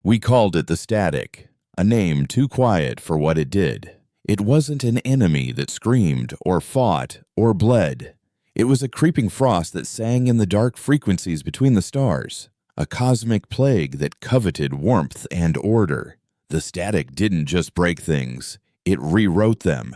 We called it the Static, a name too quiet for what it did. It wasn't an enemy that screamed or fought or bled. It was a creeping frost that sang in the dark frequencies between the stars, a cosmic plague that coveted warmth and order. The Static didn't just break things, it rewrote them.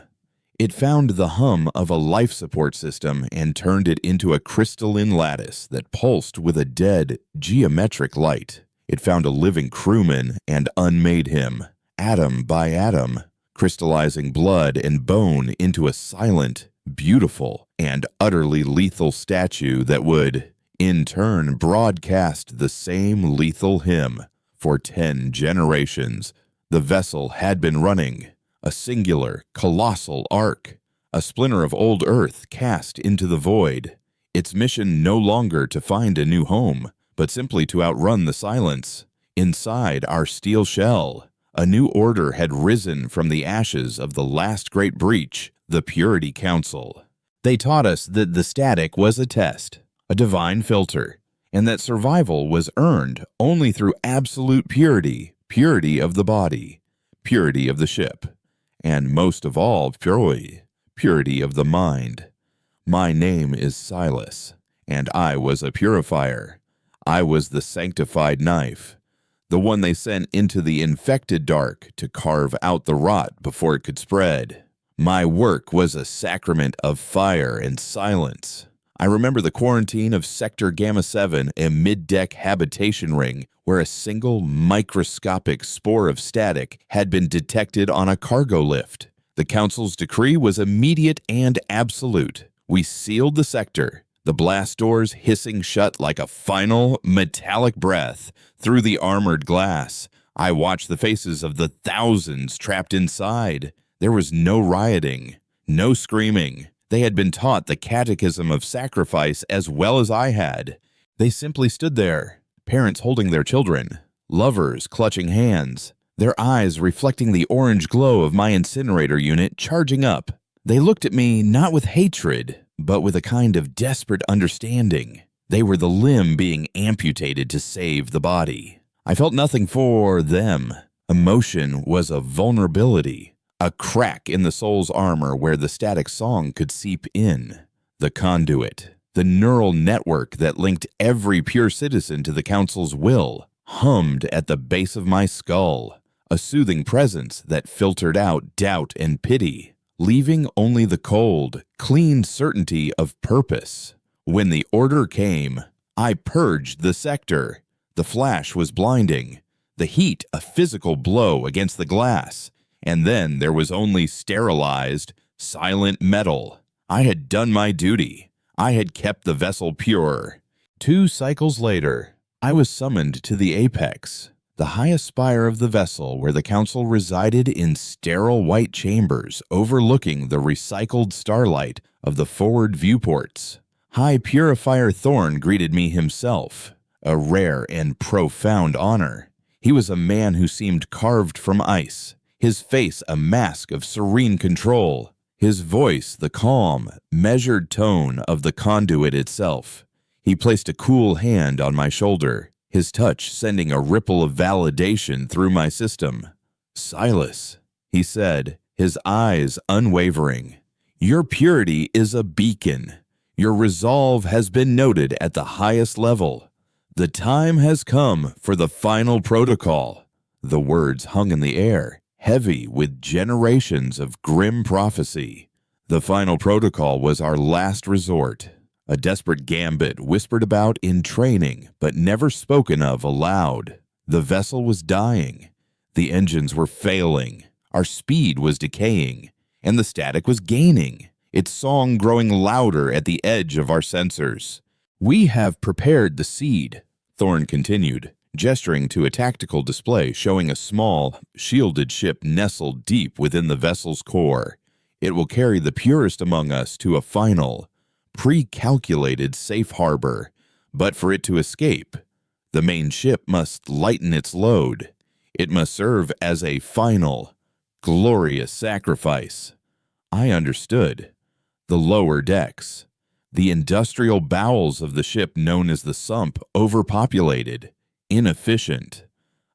It found the hum of a life support system and turned it into a crystalline lattice that pulsed with a dead, geometric light. It found a living crewman and unmade him, atom by atom, crystallizing blood and bone into a silent, beautiful, and utterly lethal statue that would, in turn, broadcast the same lethal hymn. For 10 generations, the vessel had been running, a singular, colossal arc, a splinter of old Earth cast into the void, its mission no longer to find a new home, but simply to outrun the silence. Inside our steel shell, a new order had risen from the ashes of the last great breach, the Purity Council. They taught us that the Static was a test, a divine filter, and that survival was earned only through absolute purity, purity of the body, purity of the ship, and most of all, purity of the mind. My name is Silas, and I was a purifier. I was the sanctified knife, the one they sent into the infected dark to carve out the rot before it could spread. My work was a sacrament of fire and silence. I remember the quarantine of Sector Gamma 7, a mid-deck habitation ring where a single microscopic spore of static had been detected on a cargo lift. The Council's decree was immediate and absolute. We sealed the sector, the blast doors hissing shut like a final, metallic breath through the armored glass. I watched the faces of the thousands trapped inside. There was no rioting, no screaming. They had been taught the catechism of sacrifice as well as I had. They simply stood there, parents holding their children, lovers clutching hands, their eyes reflecting the orange glow of my incinerator unit charging up. They looked at me not with hatred, but with a kind of desperate understanding. They were the limb being amputated to save the body. I felt nothing for them. Emotion was a vulnerability, a crack in the soul's armor where the static song could seep in. The conduit, the neural network that linked every pure citizen to the Council's will, hummed at the base of my skull, a soothing presence that filtered out doubt and pity, leaving only the cold, clean certainty of purpose. When the order came, I purged the sector. The flash was blinding, the heat a physical blow against the glass, and then there was only sterilized, silent metal. I had done my duty. I had kept the vessel pure. 2 cycles later, I was summoned to the apex, the highest spire of the vessel where the Council resided in sterile white chambers overlooking the recycled starlight of the forward viewports. High Purifier Thorn greeted me himself, a rare and profound honor. He was a man who seemed carved from ice, his face a mask of serene control, his voice the calm, measured tone of the conduit itself. He placed a cool hand on my shoulder, his touch sending a ripple of validation through my system. "Silas," he said, his eyes unwavering, "your purity is a beacon. Your resolve has been noted at the highest level. The time has come for the final protocol." The words hung in the air, heavy with generations of grim prophecy. The final protocol was our last resort, a desperate gambit whispered about in training but never spoken of aloud. The vessel was dying. The engines were failing. Our speed was decaying, and the static was gaining, its song growing louder at the edge of our sensors. "We have prepared the seed," Thorne continued, gesturing to a tactical display showing a small, shielded ship nestled deep within the vessel's core. "It will carry the purest among us to a final, pre-calculated safe harbor. But for it to escape, the main ship must lighten its load. It must serve as a final, glorious sacrifice." I understood. The lower decks, the industrial bowels of the ship known as the sump, overpopulated, inefficient.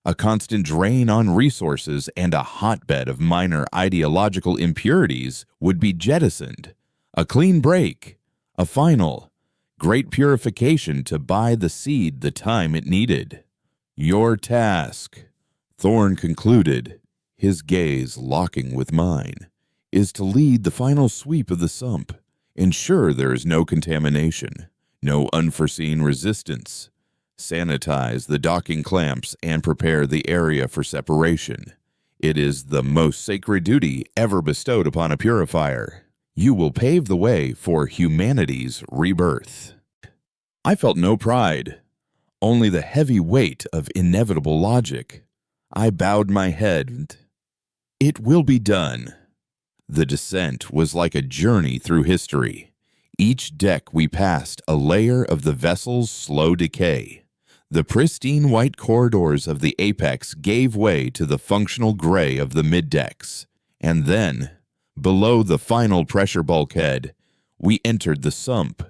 A constant drain on resources and a hotbed of minor ideological impurities would be jettisoned. A clean break, a final, great purification to buy the seed the time it needed. Your task, Thorn concluded, his gaze locking with mine, is to lead the final sweep of the sump, ensure there is no contamination, no unforeseen resistance, sanitize the docking clamps and prepare the area for separation. It is the most sacred duty ever bestowed upon a purifier. You will pave the way for humanity's rebirth. I felt no pride, only the heavy weight of inevitable logic. I bowed my head. It will be done. The descent was like a journey through history. Each deck we passed a layer of the vessel's slow decay. The pristine white corridors of the apex gave way to the functional gray of the middecks. And then, below the final pressure bulkhead, we entered the sump.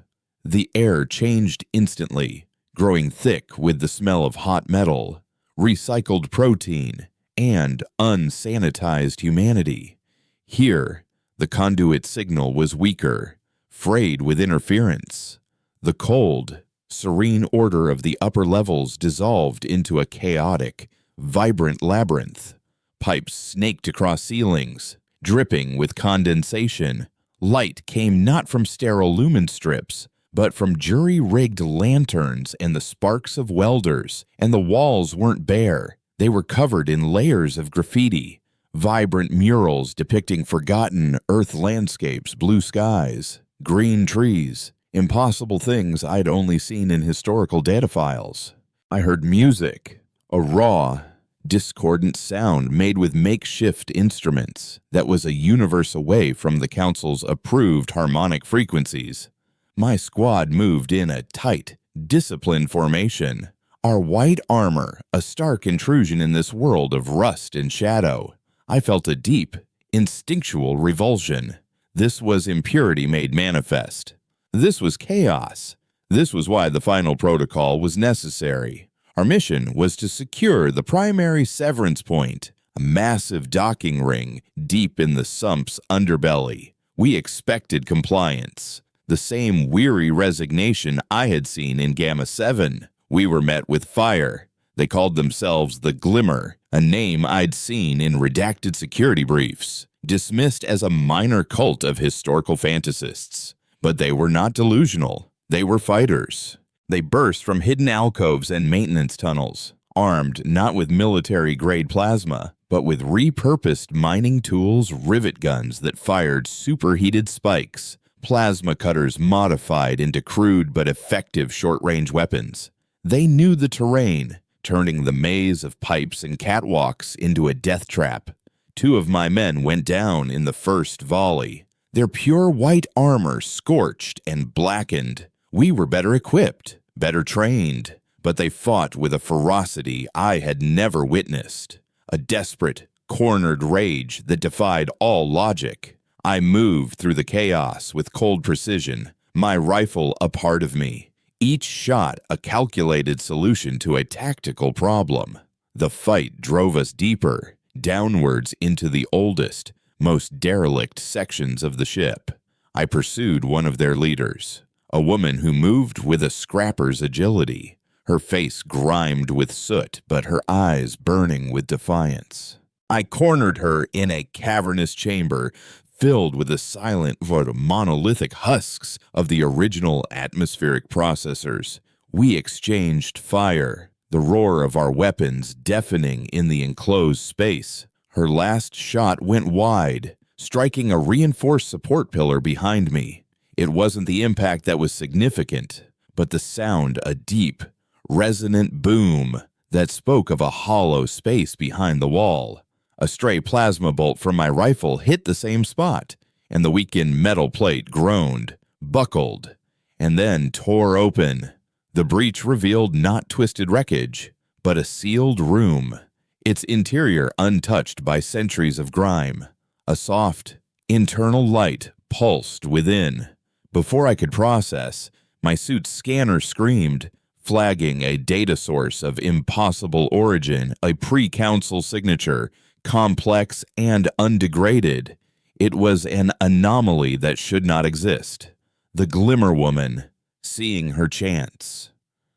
The air changed instantly, growing thick with the smell of hot metal, recycled protein, and unsanitized humanity. Here, the conduit signal was weaker, frayed with interference. The cold, serene order of the upper levels dissolved into a chaotic, vibrant labyrinth. Pipes snaked across ceilings, dripping with condensation. Light came not from sterile lumen strips, but from jury-rigged lanterns and the sparks of welders, and the walls weren't bare. They were covered in layers of graffiti, vibrant murals depicting forgotten Earth landscapes, blue skies, green trees, impossible things I'd only seen in historical data files. I heard music, a raw, discordant sound made with makeshift instruments that was a universe away from the Council's approved harmonic frequencies. My squad moved in a tight, disciplined formation. Our white armor, a stark intrusion in this world of rust and shadow. I felt a deep, instinctual revulsion. This was impurity made manifest. This was chaos. This was why the final protocol was necessary. Our mission was to secure the primary severance point, a massive docking ring deep in the sump's underbelly. We expected compliance. The same weary resignation I had seen in Gamma 7. We were met with fire. They called themselves the Glimmer, a name I'd seen in redacted security briefs, dismissed as a minor cult of historical fantasists. But they were not delusional. They were fighters. They burst from hidden alcoves and maintenance tunnels, armed not with military-grade plasma, but with repurposed mining tools, rivet guns that fired superheated spikes, plasma cutters modified into crude but effective short-range weapons. They knew the terrain, turning the maze of pipes and catwalks into a death trap. 2 of my men went down in the first volley, their pure white armor scorched and blackened. We were better equipped, better trained, but they fought with a ferocity I had never witnessed, a desperate, cornered rage that defied all logic. I moved through the chaos with cold precision, my rifle a part of me. Each shot a calculated solution to a tactical problem. The fight drove us deeper, downwards into the oldest, most derelict sections of the ship. I pursued one of their leaders, a woman who moved with a scrapper's agility, her face grimed with soot but her eyes burning with defiance. I cornered her in a cavernous chamber filled with the silent but monolithic husks of the original atmospheric processors. We exchanged fire, the roar of our weapons deafening in the enclosed space. Her last shot went wide, striking a reinforced support pillar behind me. It wasn't the impact that was significant, but the sound, a deep, resonant boom that spoke of a hollow space behind the wall. A stray plasma bolt from my rifle hit the same spot, and the weakened metal plate groaned, buckled, and then tore open. The breach revealed not twisted wreckage, but a sealed room, its interior untouched by centuries of grime. A soft, internal light pulsed within. Before I could process, my suit's scanner screamed, flagging a data source of impossible origin, a pre-council signature, complex and undegraded. It was an anomaly that should not exist. The Glimmer Woman, seeing her chance,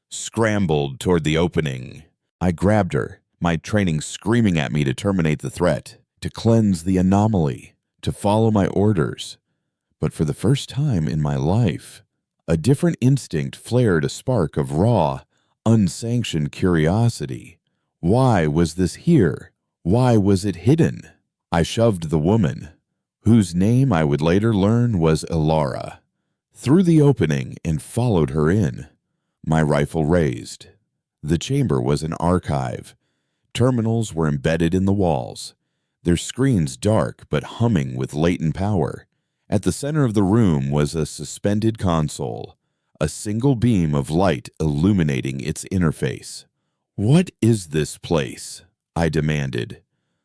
scrambled toward the opening. I grabbed her, my training screaming at me to terminate the threat, to cleanse the anomaly, to follow my orders. But for the first time in my life, a different instinct flared a spark of raw, unsanctioned curiosity. Why was this here? Why was it hidden? I shoved the woman, whose name I would later learn was Ilara, through the opening and followed her in, my rifle raised. The chamber was an archive. Terminals were embedded in the walls, their screens dark but humming with latent power. At the center of the room was a suspended console, a single beam of light illuminating its interface. "What is this place?" I demanded,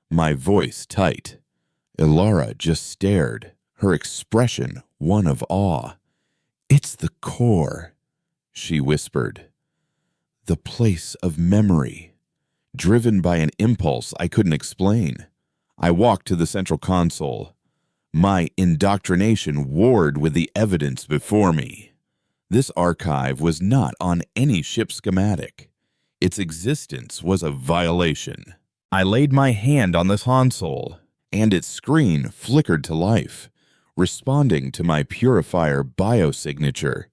my voice tight. Ilara just stared, her expression one of awe. "It's the core," she whispered. "The place of memory." Driven by an impulse I couldn't explain, I walked to the central console. My indoctrination warred with the evidence before me. This archive was not on any ship schematic. Its existence was a violation. I laid my hand on the console, and its screen flickered to life, responding to my purifier biosignature.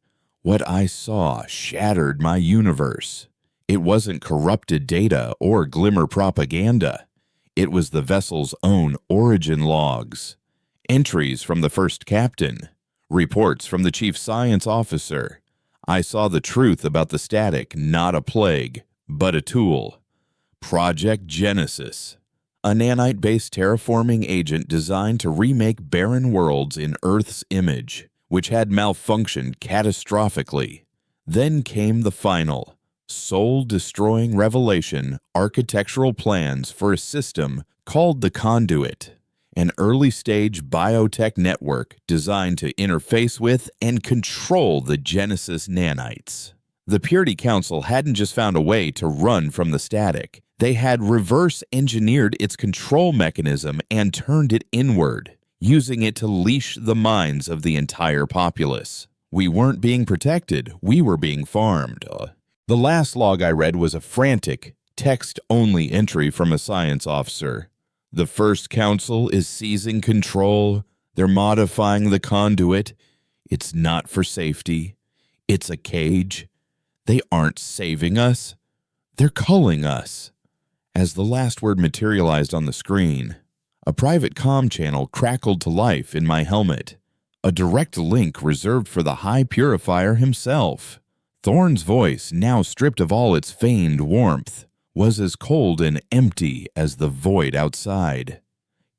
What I saw shattered my universe. It wasn't corrupted data or glimmer propaganda. It was the vessel's own origin logs. Entries from the first captain, reports from the chief science officer. I saw the truth about the static, not a plague, but a tool. Project Genesis, a nanite-based terraforming agent designed to remake barren worlds in Earth's image, which had malfunctioned catastrophically. Then came the final, soul-destroying revelation: architectural plans for a system called the Conduit, an early-stage biotech network designed to interface with and control the Genesis nanites. The Purity Council hadn't just found a way to run from the static. They had reverse-engineered its control mechanism and turned it inward, using it to leash the minds of the entire populace. We weren't being protected, we were being farmed. The last log I read was a frantic, text-only entry from a science officer. "The First Council is seizing control. They're modifying the conduit. It's not for safety. It's a cage. They aren't saving us. They're culling us." As the last word materialized on the screen, a private comm channel crackled to life in my helmet. A direct link reserved for the High Purifier himself. Thorn's voice, now stripped of all its feigned warmth, was as cold and empty as the void outside.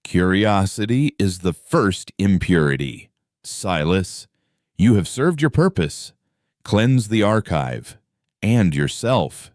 "Curiosity is the first impurity. Silas, you have served your purpose. Cleanse the archive, and yourself."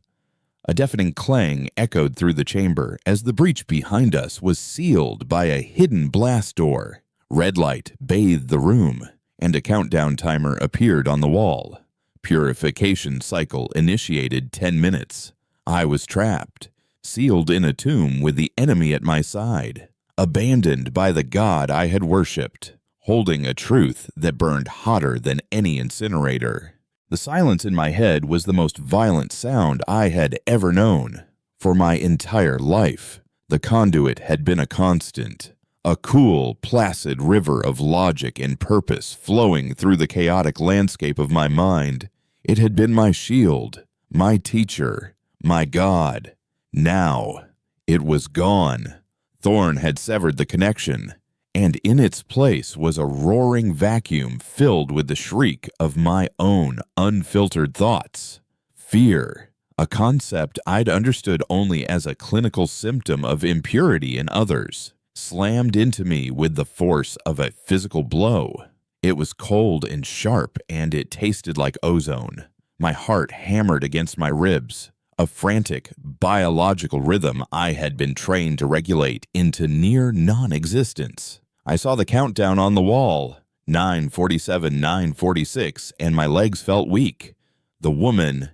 A deafening clang echoed through the chamber as the breach behind us was sealed by a hidden blast door. Red light bathed the room, and a countdown timer appeared on the wall. Purification cycle initiated 10 minutes. I was trapped, sealed in a tomb with the enemy at my side, abandoned by the god I had worshipped, holding a truth that burned hotter than any incinerator. The silence in my head was the most violent sound I had ever known. For my entire life, the conduit had been a constant, a cool, placid river of logic and purpose flowing through the chaotic landscape of my mind. It had been my shield, my teacher, my god. Now, it was gone. Thorn had severed the connection, and in its place was a roaring vacuum filled with the shriek of my own unfiltered thoughts. Fear, a concept I'd understood only as a clinical symptom of impurity in others, slammed into me with the force of a physical blow. It was cold and sharp, and it tasted like ozone. My heart hammered against my ribs, a frantic, biological rhythm I had been trained to regulate into near non-existence. I saw the countdown on the wall, 9:47, 9:46, and my legs felt weak. The woman,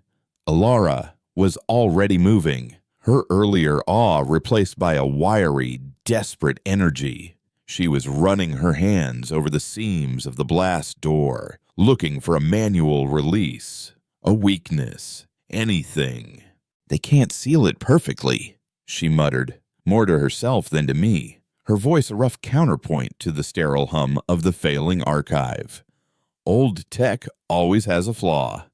Alara was already moving, her earlier awe replaced by a wiry, desperate energy. She was running her hands over the seams of the blast door, looking for a manual release, a weakness, anything. "They can't seal it perfectly," she muttered, more to herself than to me, her voice a rough counterpoint to the sterile hum of the failing archive. Old tech always has a flaw.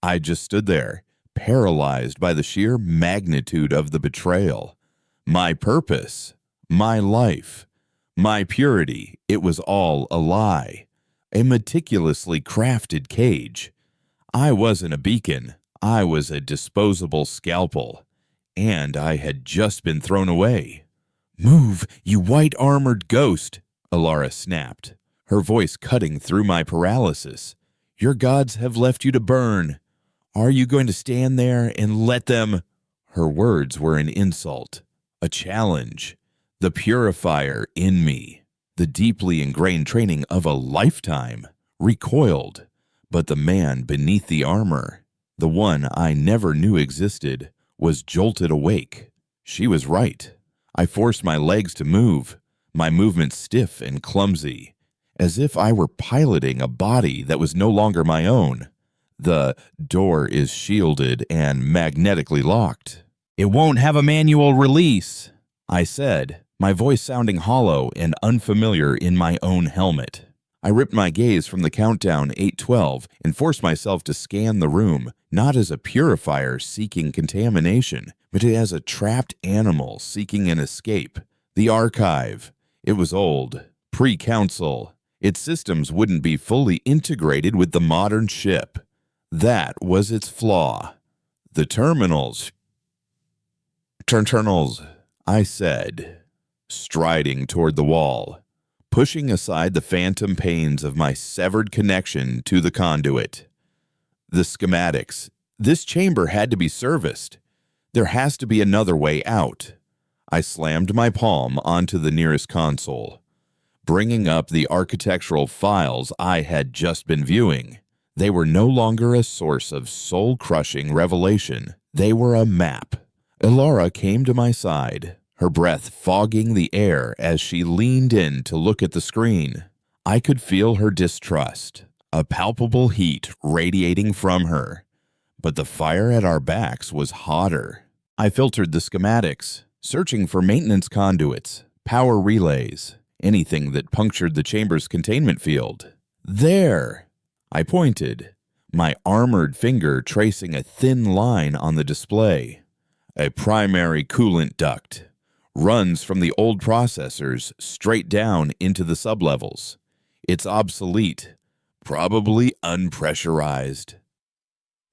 I just stood there, paralyzed by the sheer magnitude of the betrayal. My purpose, my life, my purity, it was all a lie. A meticulously crafted cage. I wasn't a beacon. I was a disposable scalpel. And I had just been thrown away. "Move, you white-armored ghost," Alara snapped, her voice cutting through my paralysis. "Your gods have left you to burn. Are you going to stand there and let them—" Her words were an insult, a challenge. The purifier in me, the deeply ingrained training of a lifetime, recoiled. But the man beneath the armor, the one I never knew existed, was jolted awake. She was right. I forced my legs to move, my movements stiff and clumsy, as if I were piloting a body that was no longer my own. "The door is shielded and magnetically locked." "It won't have a manual release," I said, my voice sounding hollow and unfamiliar in my own helmet. I ripped my gaze from the countdown 8:12 and forced myself to scan the room, not as a purifier seeking contamination, but as a trapped animal seeking an escape. The archive. It was old, pre-council. Its systems wouldn't be fully integrated with the modern ship. That was its flaw. "The terminals." "Terminals," I said, striding toward the wall, pushing aside the phantom pains of my severed connection to the conduit. "The schematics. This chamber had to be serviced. There has to be another way out." I slammed my palm onto the nearest console, bringing up the architectural files I had just been viewing. They were no longer a source of soul-crushing revelation. They were a map. Alara came to my side, her breath fogging the air as she leaned in to look at the screen. I could feel her distrust, a palpable heat radiating from her. But the fire at our backs was hotter. I filtered the schematics, searching for maintenance conduits, power relays, anything that punctured the chamber's containment field. "There!" I pointed, my armored finger tracing a thin line on the display. "A primary coolant duct. Runs from the old processors straight down into the sublevels. It's obsolete, probably unpressurized."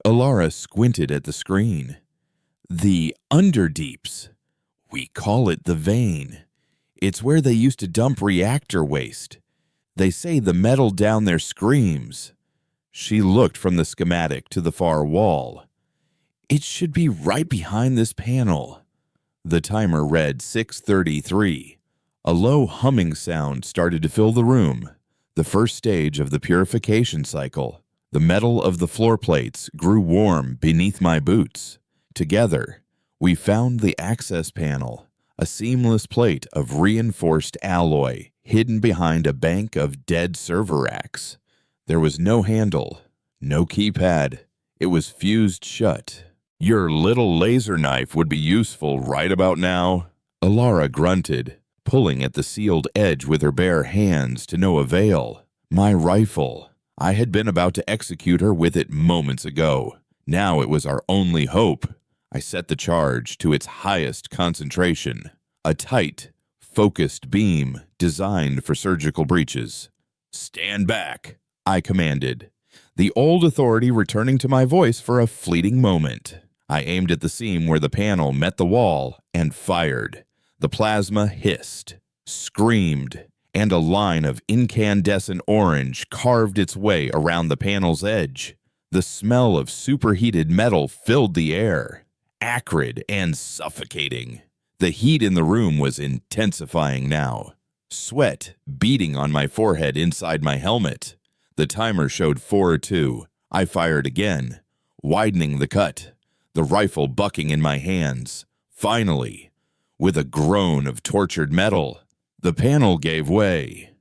Alara squinted at the screen. "The underdeeps. We call it the vein. It's where they used to dump reactor waste. They say the metal down there screams." She looked from the schematic to the far wall. "It should be right behind this panel." The timer read 6:33. A low humming sound started to fill the room, the first stage of the purification cycle. The metal of the floor plates grew warm beneath my boots. Together, we found the access panel, a seamless plate of reinforced alloy hidden behind a bank of dead server racks. There was no handle, no keypad. It was fused shut. "Your little laser knife would be useful right about now," Alara grunted, pulling at the sealed edge with her bare hands to no avail. My rifle. I had been about to execute her with it moments ago. Now it was our only hope. I set the charge to its highest concentration. A tight, focused beam designed for surgical breaches. "Stand back," I commanded, the old authority returning to my voice for a fleeting moment. I aimed at the seam where the panel met the wall and fired. The plasma hissed, screamed, and a line of incandescent orange carved its way around the panel's edge. The smell of superheated metal filled the air, acrid and suffocating. The heat in the room was intensifying now, sweat beading on my forehead inside my helmet. The timer showed 4:02. I fired again, widening the cut, the rifle bucking in my hands. Finally, with a groan of tortured metal, the panel gave way.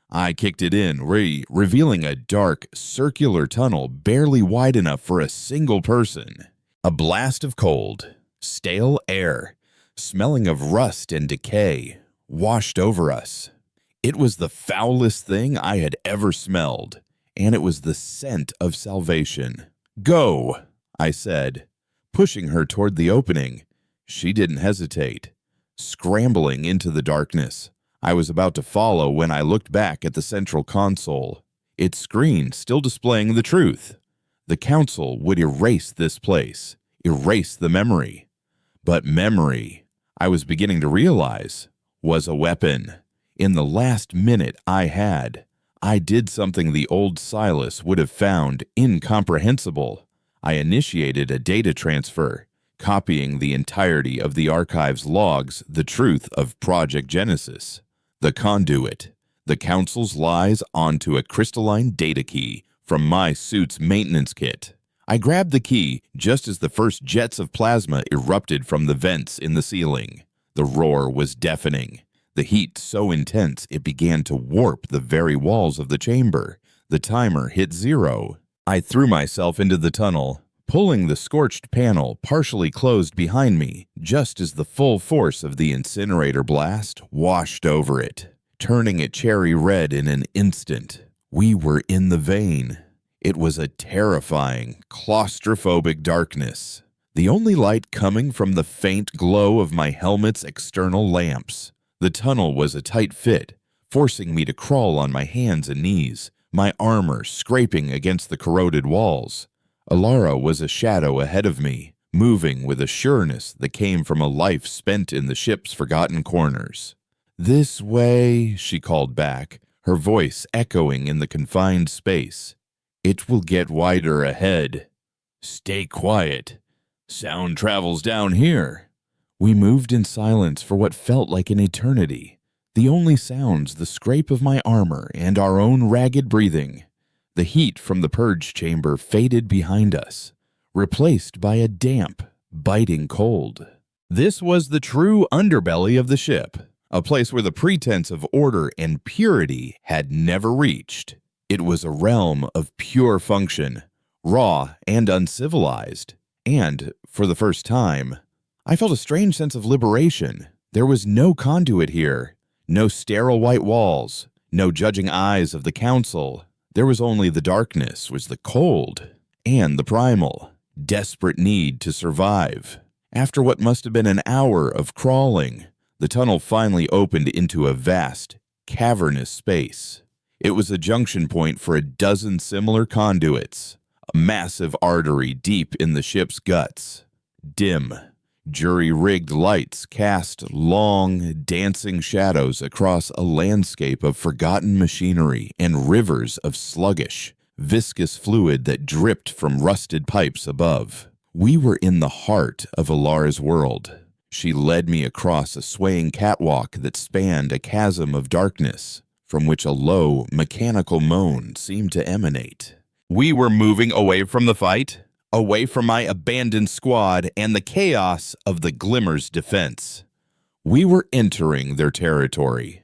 I kicked it in, revealing a dark, circular tunnel barely wide enough for a single person. A blast of cold, stale air, smelling of rust and decay, washed over us. It was the foulest thing I had ever smelled, and it was the scent of salvation. "Go," I said, pushing her toward the opening. She didn't hesitate. Scrambling into the darkness, I was about to follow when I looked back at the central console, its screen still displaying the truth. The Council would erase this place, erase the memory. But memory, I was beginning to realize, was a weapon. In the last minute I did something the old Silas would have found incomprehensible. I initiated a data transfer, copying the entirety of the archive's logs, the truth of Project Genesis. The conduit, the Council's lies onto a crystalline data key from my suit's maintenance kit. I grabbed the key just as the first jets of plasma erupted from the vents in the ceiling. The roar was deafening. The heat so intense it began to warp the very walls of the chamber. The timer hit 0. I threw myself into the tunnel, pulling the scorched panel partially closed behind me just as the full force of the incinerator blast washed over it, turning it cherry red in an instant. We were in the vein. It was a terrifying, claustrophobic darkness, the only light coming from the faint glow of my helmet's external lamps. The tunnel was a tight fit, forcing me to crawl on my hands and knees, my armor scraping against the corroded walls. Alara was a shadow ahead of me, moving with a sureness that came from a life spent in the ship's forgotten corners. "This way," she called back, her voice echoing in the confined space. "It will get wider ahead. Stay quiet. Sound travels down here." We moved in silence for what felt like an eternity. The only sounds the scrape of my armor and our own ragged breathing. The heat from the purge chamber faded behind us, replaced by a damp, biting cold. This was the true underbelly of the ship, a place where the pretense of order and purity had never reached. It was a realm of pure function, raw and uncivilized, and, for the first time, I felt a strange sense of liberation. There was no conduit here, no sterile white walls, no judging eyes of the Council. There was only the darkness, was the cold, and the primal, desperate need to survive. After what must have been an hour of crawling, the tunnel finally opened into a vast, cavernous space. It was a junction point for a dozen similar conduits, a massive artery deep in the ship's guts. Dim, jury-rigged lights cast long, dancing shadows across a landscape of forgotten machinery and rivers of sluggish, viscous fluid that dripped from rusted pipes above. We were in the heart of Alara's world. She led me across a swaying catwalk that spanned a chasm of darkness, from which a low, mechanical moan seemed to emanate. We were moving away from the fight, away from my abandoned squad and the chaos of the Glimmer's defense. We were entering their territory.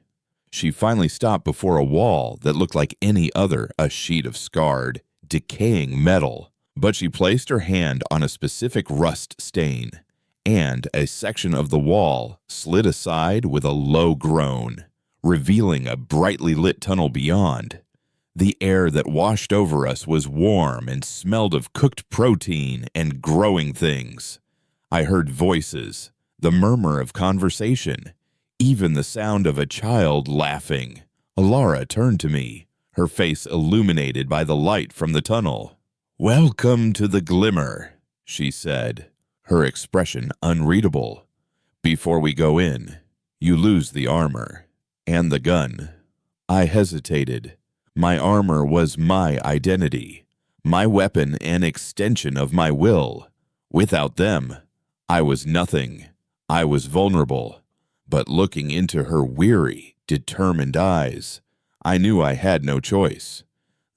She finally stopped before a wall that looked like any other, a sheet of scarred, decaying metal, but she placed her hand on a specific rust stain, and a section of the wall slid aside with a low groan, revealing a brightly lit tunnel beyond. The air that washed over us was warm and smelled of cooked protein and growing things. I heard voices, the murmur of conversation, even the sound of a child laughing. Alara turned to me, her face illuminated by the light from the tunnel. "Welcome to the Glimmer," she said, her expression unreadable. "Before we go in, you lose the armor and the gun." I hesitated. My armor was my identity, my weapon an extension of my will. Without them, I was nothing. I was vulnerable. But looking into her weary, determined eyes, I knew I had no choice.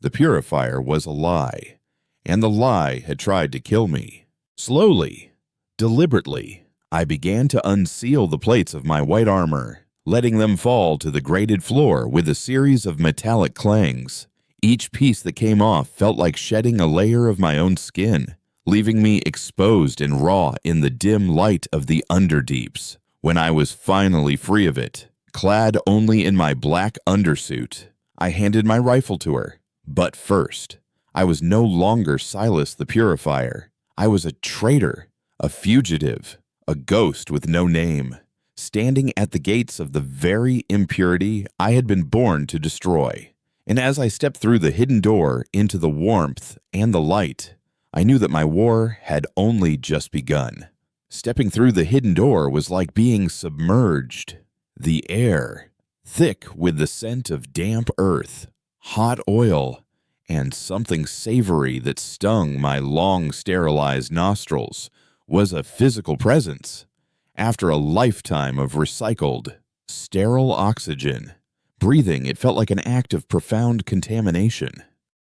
The purifier was a lie, and the lie had tried to kill me. Slowly, Deliberately, I began to unseal the plates of my white armor, letting them fall to the grated floor with a series of metallic clangs. Each piece that came off felt like shedding a layer of my own skin, leaving me exposed and raw in the dim light of the underdeeps. When I was finally free of it, clad only in my black undersuit, I handed my rifle to her. But first, I was no longer Silas the Purifier. I was a traitor, a fugitive, a ghost with no name, standing at the gates of the very impurity I had been born to destroy. And as I stepped through the hidden door into the warmth and the light, I knew that my war had only just begun. Stepping through the hidden door was like being submerged. The air, thick with the scent of damp earth, hot oil, and something savory that stung my long sterilized nostrils, was a physical presence. After a lifetime of recycled, sterile oxygen, breathing it felt like an act of profound contamination.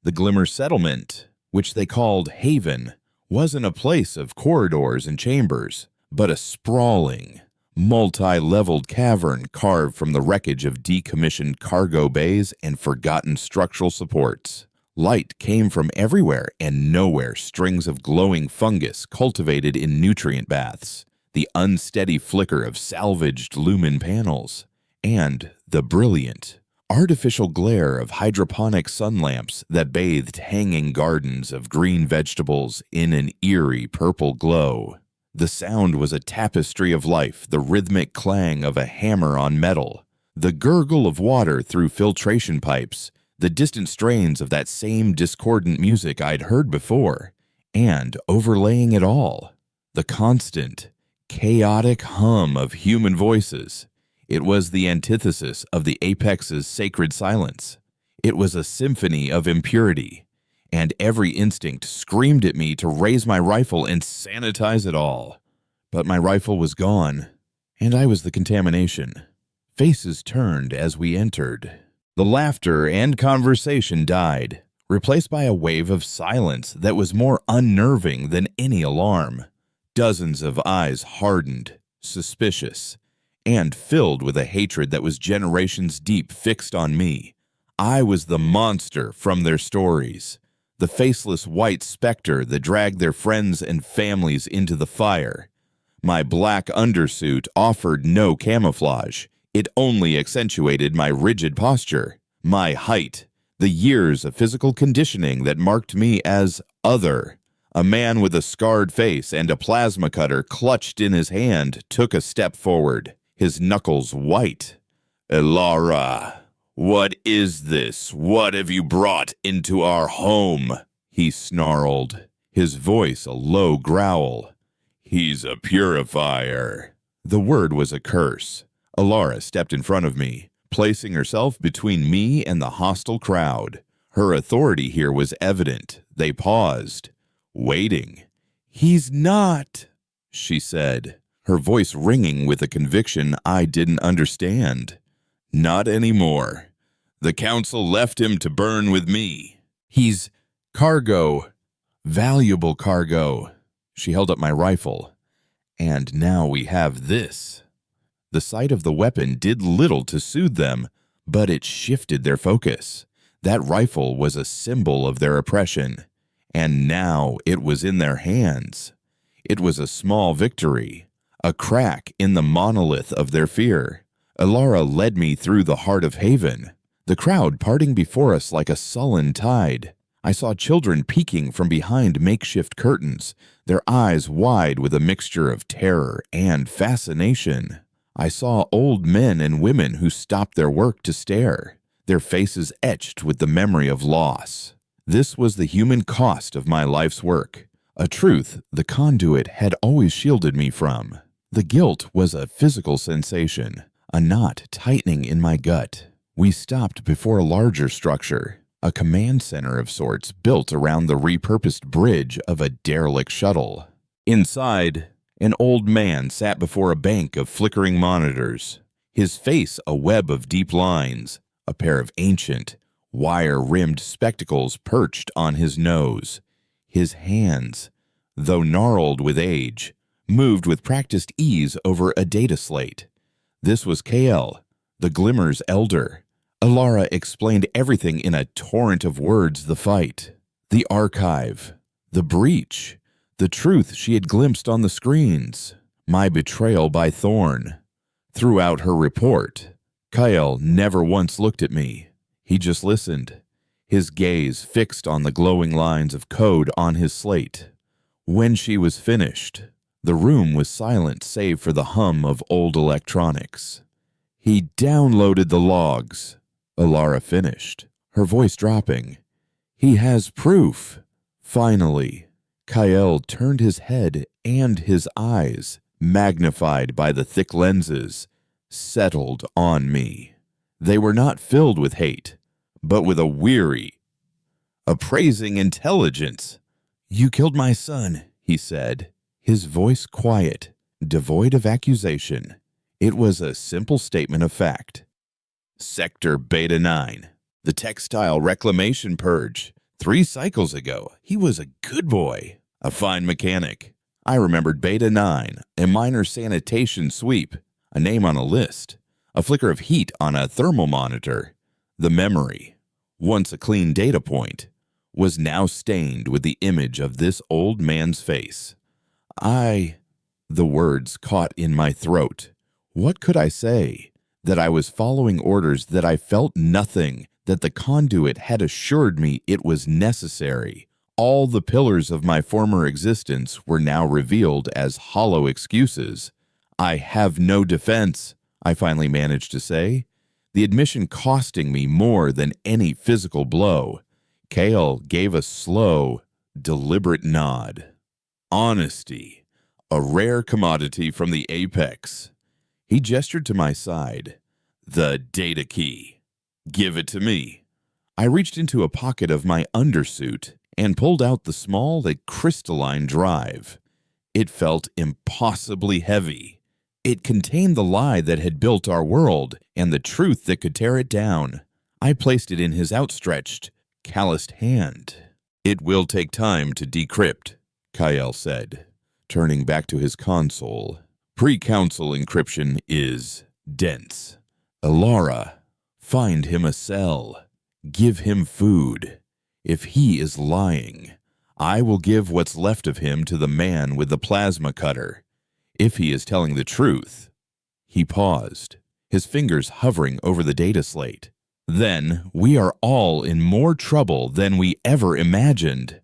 The Glimmer Settlement, which they called Haven, wasn't a place of corridors and chambers, but a sprawling, multi-leveled cavern carved from the wreckage of decommissioned cargo bays and forgotten structural supports. Light came from everywhere and nowhere. Strings of glowing fungus cultivated in nutrient baths, the unsteady flicker of salvaged lumen panels, and the brilliant, artificial glare of hydroponic sun lamps that bathed hanging gardens of green vegetables in an eerie purple glow. The sound was a tapestry of life, the rhythmic clang of a hammer on metal, the gurgle of water through filtration pipes, the distant strains of that same discordant music I'd heard before, and overlaying it all, the constant, chaotic hum of human voices. It was the antithesis of the apex's sacred silence. It was a symphony of impurity, and every instinct screamed at me to raise my rifle and sanitize it all. But my rifle was gone, and I was the contamination. Faces turned as we entered. The laughter and conversation died, replaced by a wave of silence that was more unnerving than any alarm. Dozens of eyes hardened, suspicious, and filled with a hatred that was generations deep fixed on me. I was the monster from their stories, the faceless white specter that dragged their friends and families into the fire. My black undersuit offered no camouflage. It only accentuated my rigid posture, my height, the years of physical conditioning that marked me as other. A man with a scarred face and a plasma cutter clutched in his hand took a step forward, his knuckles white. "Elara, what is this? What have you brought into our home?" he snarled, his voice a low growl. "He's a purifier." The word was a curse. Elara stepped in front of me, placing herself between me and the hostile crowd. Her authority here was evident. They paused, waiting. "He's not," she said, her voice ringing with a conviction I didn't understand. "Not anymore. The council left him to burn with me. He's cargo, valuable cargo." She held up my rifle. "And now we have this." The sight of the weapon did little to soothe them, but it shifted their focus. That rifle was a symbol of their oppression, and now it was in their hands. It was a small victory, a crack in the monolith of their fear. Elara led me through the heart of Haven, the crowd parting before us like a sullen tide. I saw children peeking from behind makeshift curtains, their eyes wide with a mixture of terror and fascination. I saw old men and women who stopped their work to stare, their faces etched with the memory of loss. This was the human cost of my life's work, a truth the conduit had always shielded me from. The guilt was a physical sensation, a knot tightening in my gut. We stopped before a larger structure, a command center of sorts built around the repurposed bridge of a derelict shuttle. Inside, an old man sat before a bank of flickering monitors, his face a web of deep lines, a pair of ancient, wire-rimmed spectacles perched on his nose. His hands, though gnarled with age, moved with practiced ease over a data slate. This was KL, the Glimmer's elder. Alara explained everything in a torrent of words: the fight, the archive, the breach, the truth she had glimpsed on the screens, my betrayal by Thorn. Throughout her report, Kyle never once looked at me. He just listened, his gaze fixed on the glowing lines of code on his slate. When she was finished, the room was silent save for the hum of old electronics. He downloaded the logs. Alara finished, her voice dropping. He has proof. Finally, Kyle turned his head, and his eyes, magnified by the thick lenses, settled on me. They were not filled with hate, but with a weary, appraising intelligence. "You killed my son," he said, his voice quiet, devoid of accusation. It was a simple statement of fact. Sector Beta 9, the textile reclamation purge. 3 cycles ago, he was a good boy, a fine mechanic. I remembered Beta 9, a minor sanitation sweep, a name on a list, a flicker of heat on a thermal monitor. The memory, once a clean data point, was now stained with the image of this old man's face. The words caught in my throat. What could I say? That I was following orders, that I felt nothing, that the conduit had assured me it was necessary. All the pillars of my former existence were now revealed as hollow excuses. "I have no defense," I finally managed to say, the admission costing me more than any physical blow. Kale gave a slow, deliberate nod. Honesty, a rare commodity from the apex. He gestured to my side. "The data key. Give it to me." I reached into a pocket of my undersuit and pulled out the small, crystalline drive. It felt impossibly heavy. It contained the lie that had built our world and the truth that could tear it down. I placed it in his outstretched, calloused hand. "It will take time to decrypt," Kyle said, turning back to his console. "Pre-council encryption is dense. Alara, find him a cell. Give him food. If he is lying, I will give what's left of him to the man with the plasma cutter. If he is telling the truth." He paused, his fingers hovering over the data slate. "Then we are all in more trouble than we ever imagined."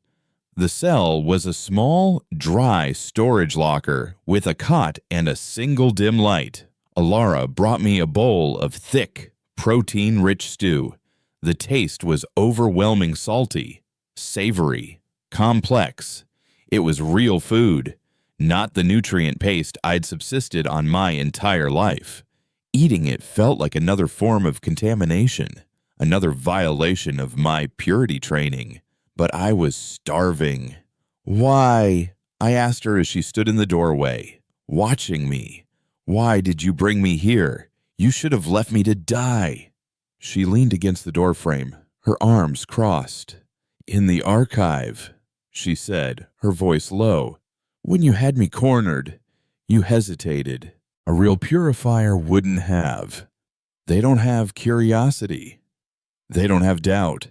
The cell was a small, dry storage locker with a cot and a single dim light. Alara brought me a bowl of thick, protein-rich stew. The taste was overwhelming, salty, savory, complex. It was real food, not the nutrient paste I'd subsisted on my entire life. Eating it felt like another form of contamination, another violation of my purity training. But I was starving. "Why?" I asked her as she stood in the doorway, watching me. "Why did you bring me here? You should have left me to die." She leaned against the doorframe, her arms crossed. "In the archive," she said, her voice low. "When you had me cornered, you hesitated. A real purifier wouldn't have. They don't have curiosity. They don't have doubt.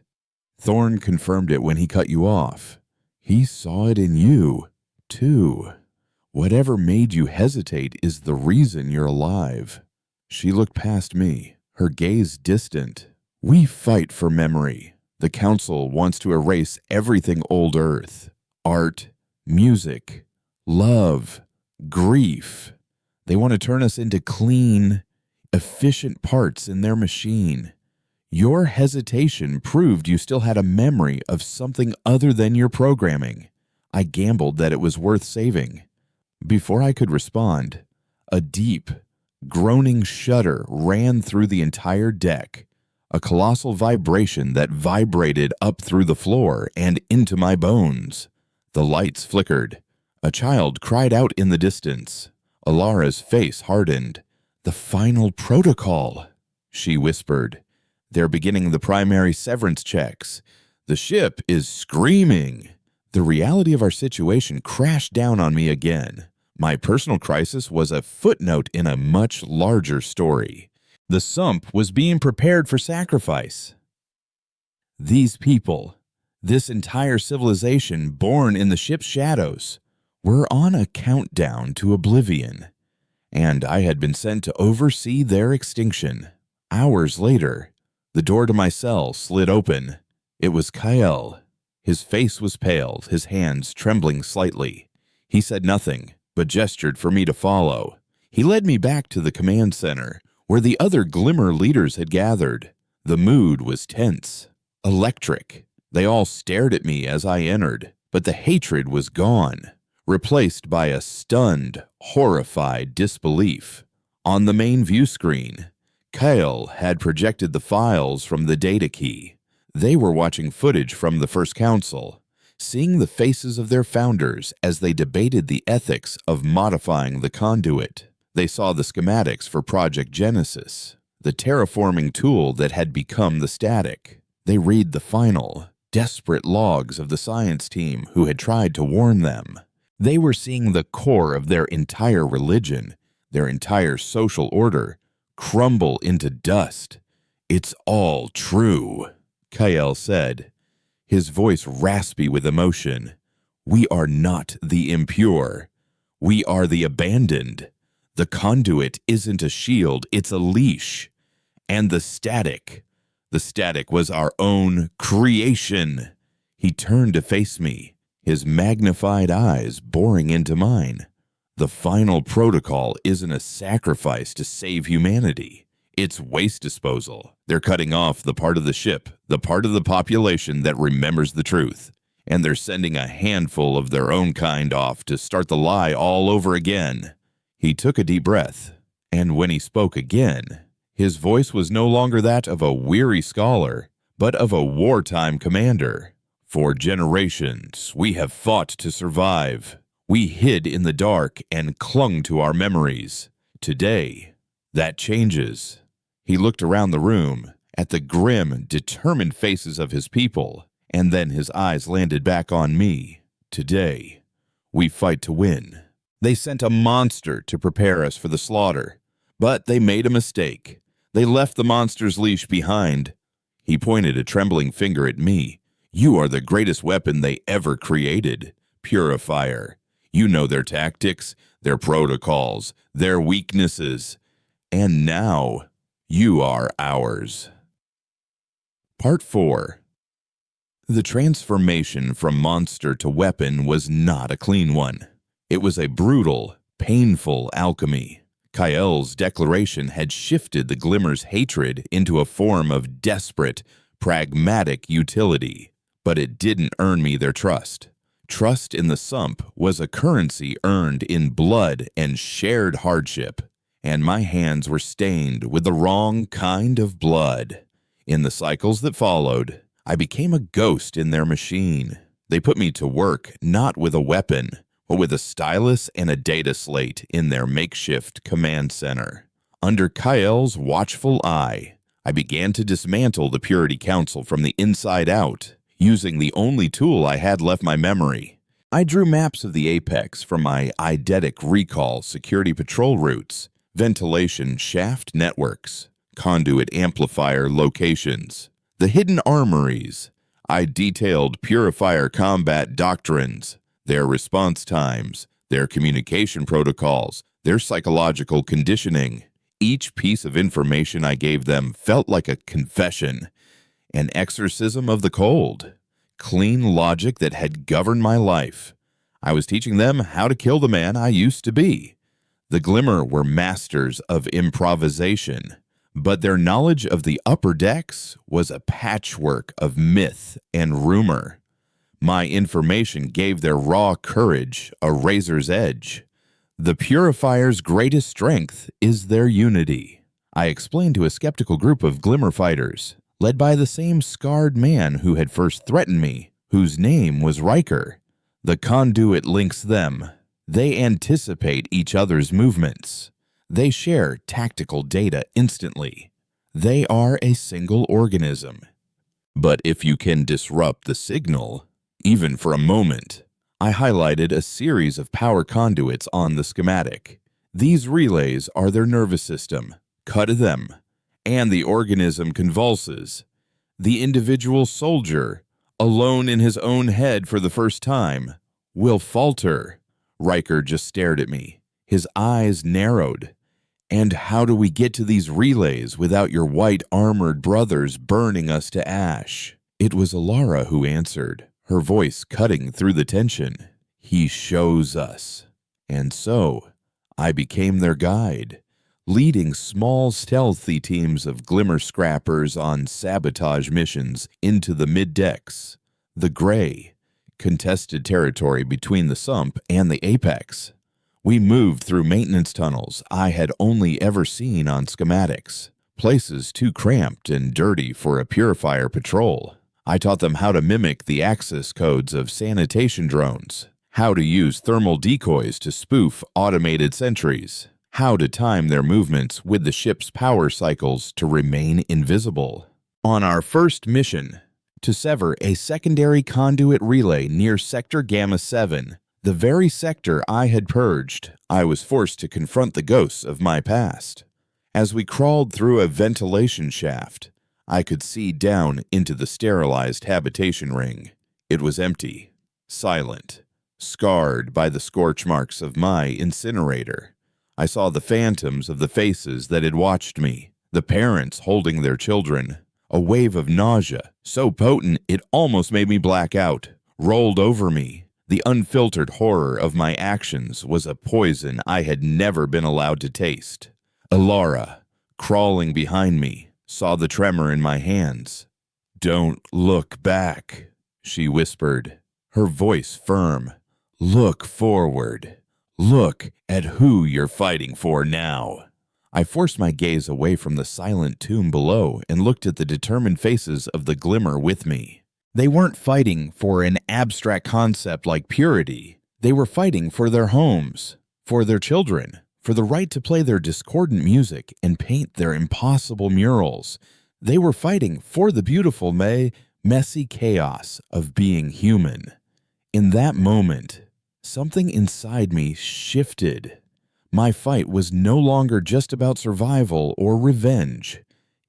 Thorn confirmed it when he cut you off. He saw it in you, too. Whatever made you hesitate is the reason you're alive." She looked past me, her gaze distant. "We fight for memory. The Council wants to erase everything old Earth. Art, music, love, grief. They want to turn us into clean, efficient parts in their machine. Your hesitation proved you still had a memory of something other than your programming. I gambled that it was worth saving." Before I could respond, a deep, groaning shudder ran through the entire deck, a colossal vibration that vibrated up through the floor and into my bones. The lights flickered. A child cried out in the distance. Alara's face hardened. "The final protocol," she whispered. "They're beginning the primary severance checks. The ship is screaming." The reality of our situation crashed down on me again. My personal crisis was a footnote in a much larger story. The sump was being prepared for sacrifice. These people, this entire civilization born in the ship's shadows, were on a countdown to oblivion, and I had been sent to oversee their extinction. Hours later, the door to my cell slid open. It was Kyle. His face was pale, his hands trembling slightly. He said nothing, but gestured for me to follow. He led me back to the command center, where the other Glimmer leaders had gathered. The mood was tense, electric. They all stared at me as I entered, but the hatred was gone, replaced by a stunned, horrified disbelief. On the main view screen, Kyle had projected the files from the data key. They were watching footage from the First Council, seeing the faces of their founders as they debated the ethics of modifying the conduit. They saw the schematics for Project Genesis, the terraforming tool that had become the static. They read the final, desperate logs of the science team who had tried to warn them. They were seeing the core of their entire religion, their entire social order, crumble into dust. "It's all true," Kyle said, his voice raspy with emotion. "We are not the impure. We are the abandoned. The conduit isn't a shield, it's a leash. And the static was our own creation." He turned to face me, his magnified eyes boring into mine. "The final protocol isn't a sacrifice to save humanity. It's waste disposal. They're cutting off the part of the ship, the part of the population that remembers the truth. And they're sending a handful of their own kind off to start the lie all over again." He took a deep breath, and when he spoke again, his voice was no longer that of a weary scholar, but of a wartime commander. "For generations, we have fought to survive. We hid in the dark and clung to our memories. Today, that changes." He looked around the room, at the grim, determined faces of his people, and then his eyes landed back on me. "Today, we fight to win. They sent a monster to prepare us for the slaughter, but they made a mistake. They left the monster's leash behind." He pointed a trembling finger at me. "You are the greatest weapon they ever created, Purifier. You know their tactics, their protocols, their weaknesses. And now, you are ours." Part 4. The transformation from monster to weapon was not a clean one. It was a brutal, painful alchemy. Kyle's declaration had shifted the Glimmer's hatred into a form of desperate, pragmatic utility. But it didn't earn me their trust. Trust in the sump was a currency earned in blood and shared hardship, and my hands were stained with the wrong kind of blood. In the cycles that followed, I became a ghost in their machine. They put me to work not with a weapon, but with a stylus and a data slate in their makeshift command center. Under Kyle's watchful eye, I began to dismantle the Purity Council from the inside out, using the only tool I had left my memory. I drew maps of the apex from my eidetic recall security patrol routes, ventilation shaft networks, conduit amplifier locations, the hidden armories. I detailed Purifier combat doctrines, their response times, their communication protocols, their psychological conditioning. Each piece of information I gave them felt like a confession, an exorcism of the cold, clean logic that had governed my life. I was teaching them how to kill the man I used to be. The Glimmer were masters of improvisation, but their knowledge of the upper decks was a patchwork of myth and rumor. My information gave their raw courage a razor's edge. The Purifier's greatest strength is their unity, I explained to a skeptical group of Glimmer fighters, led by the same scarred man who had first threatened me, whose name was Riker. The conduit links them. They anticipate each other's movements. They share tactical data instantly. They are a single organism. But if you can disrupt the signal, even for a moment, I highlighted a series of power conduits on the schematic. These relays are their nervous system. Cut them, and the organism convulses. The individual soldier, alone in his own head for the first time, will falter. Riker just stared at me. His eyes narrowed. And how do we get to these relays without your white armored brothers burning us to ash? It was Alara who answered, her voice cutting through the tension. He shows us. And so, I became their guide, leading small stealthy teams of glimmer scrappers on sabotage missions into the mid-decks, the gray, contested territory between the sump and the apex. We moved through maintenance tunnels I had only ever seen on schematics, places too cramped and dirty for a purifier patrol. I taught them how to mimic the access codes of sanitation drones, how to use thermal decoys to spoof automated sentries, how to time their movements with the ship's power cycles to remain invisible. On our first mission, to sever a secondary conduit relay near Sector Gamma 7, the very sector I had purged, I was forced to confront the ghosts of my past. As we crawled through a ventilation shaft, I could see down into the sterilized habitation ring. It was empty, silent, scarred by the scorch marks of my incinerator. I saw the phantoms of the faces that had watched me, the parents holding their children. A wave of nausea, so potent it almost made me black out, rolled over me. The unfiltered horror of my actions was a poison I had never been allowed to taste. Alara, crawling behind me, saw the tremor in my hands. "Don't look back," she whispered, her voice firm. "Look forward. Look at who you're fighting for now." I forced my gaze away from the silent tomb below and looked at the determined faces of the glimmer with me. They weren't fighting for an abstract concept like purity. They were fighting for their homes, for their children, for the right to play their discordant music and paint their impossible murals. They were fighting for the beautiful, messy chaos of being human. In that moment, something inside me shifted. My fight was no longer just about survival or revenge.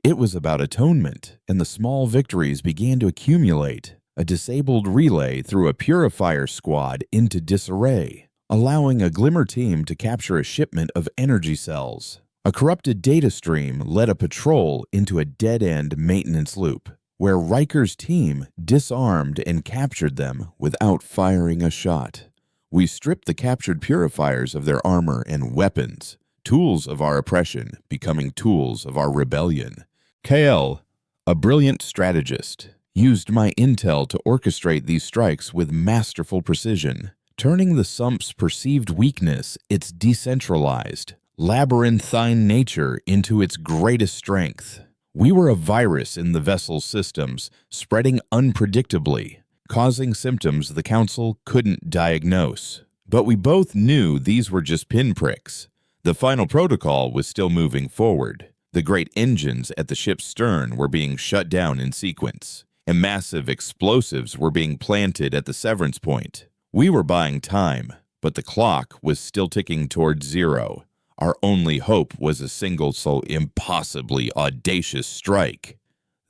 It was about atonement, and the small victories began to accumulate. A disabled relay threw a purifier squad into disarray, allowing a glimmer team to capture a shipment of energy cells. A corrupted data stream led a patrol into a dead-end maintenance loop, where Riker's team disarmed and captured them without firing a shot. We stripped the captured purifiers of their armor and weapons, tools of our oppression becoming tools of our rebellion. KL, a brilliant strategist, used my intel to orchestrate these strikes with masterful precision, turning the sump's perceived weakness, its decentralized, labyrinthine nature, into its greatest strength. We were a virus in the vessel's systems, spreading unpredictably, causing symptoms the Council couldn't diagnose. But we both knew these were just pinpricks. The final protocol was still moving forward. The great engines at the ship's stern were being shut down in sequence, and massive explosives were being planted at the severance point. We were buying time, but the clock was still ticking towards zero. Our only hope was a single so impossibly audacious strike.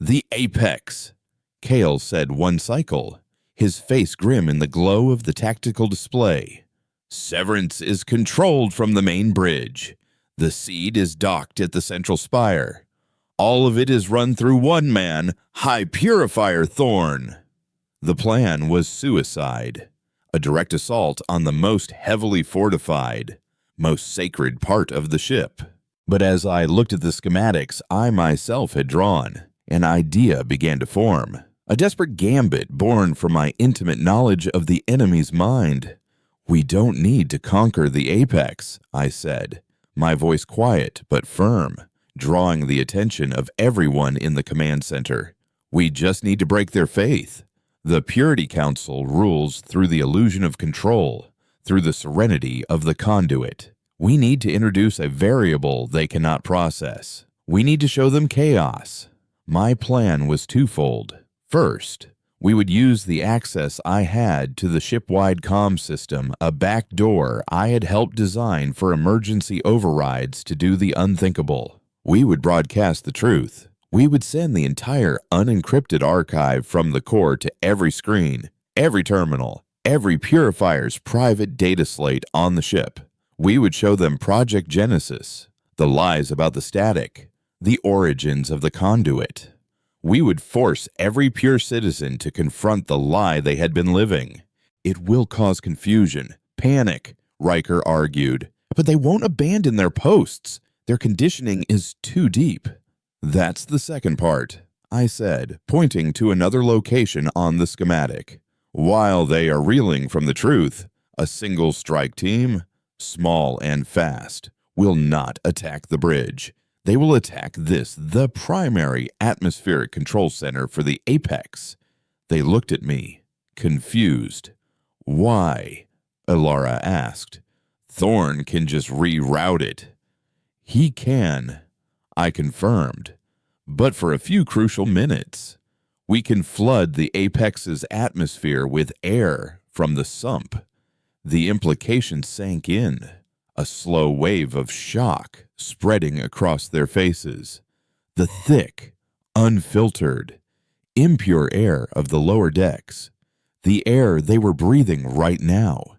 "The apex," Kale said one cycle, his face grim in the glow of the tactical display. "Severance is controlled from the main bridge. The seed is docked at the central spire. All of it is run through one man, High Purifier Thorn." The plan was suicide, a direct assault on the most heavily fortified, most sacred part of the ship. But as I looked at the schematics I myself had drawn, an idea began to form, a desperate gambit born from my intimate knowledge of the enemy's mind. "We don't need to conquer the apex," I said, my voice quiet but firm, drawing the attention of everyone in the command center. "We just need to break their faith. The Purity Council rules through the illusion of control, through the serenity of the conduit. We need to introduce a variable they cannot process. We need to show them chaos." My plan was twofold. First, We would use the access I had to the ship-wide comm system, a back door I had helped design for emergency overrides to do the unthinkable. We would broadcast the truth. We would send the entire unencrypted archive from the core to every screen, every terminal, every purifier's private data slate on the ship. We would show them Project Genesis, the lies about the static, the origins of the conduit. We would force every pure citizen to confront the lie they had been living. It will cause confusion, panic, Riker argued, but they won't abandon their posts. Their conditioning is too deep. That's the second part, I said, pointing to another location on the schematic. While they are reeling from the truth, a single strike team, small and fast, will not attack the bridge. They will attack the primary atmospheric control center for the Apex. They looked at me, confused. Why? Alara asked. Thorn can just reroute it. He can, I confirmed, but for a few crucial minutes. We can flood the Apex's atmosphere with air from the sump. The implication sank in, a slow wave of shock spreading across their faces. The thick, unfiltered, impure air of the lower decks, the air they were breathing right now.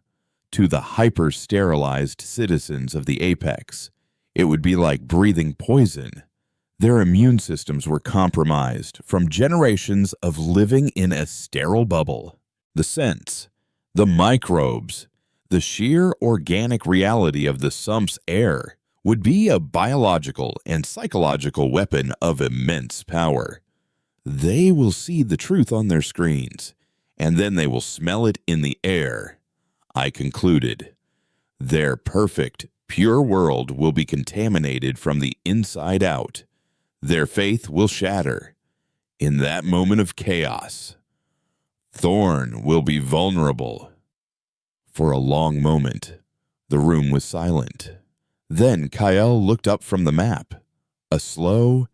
To the hyper-sterilized citizens of the Apex, it would be like breathing poison. Their immune systems were compromised from generations of living in a sterile bubble. The scents, the microbes, the sheer organic reality of the sump's air would be a biological and psychological weapon of immense power. They will see the truth on their screens, and then they will smell it in the air, I concluded. Their perfect, pure world will be contaminated from the inside out. Their faith will shatter. In that moment of chaos, Thorn will be vulnerable. For a long moment, the room was silent. Then Kyle looked up from the map, a slow,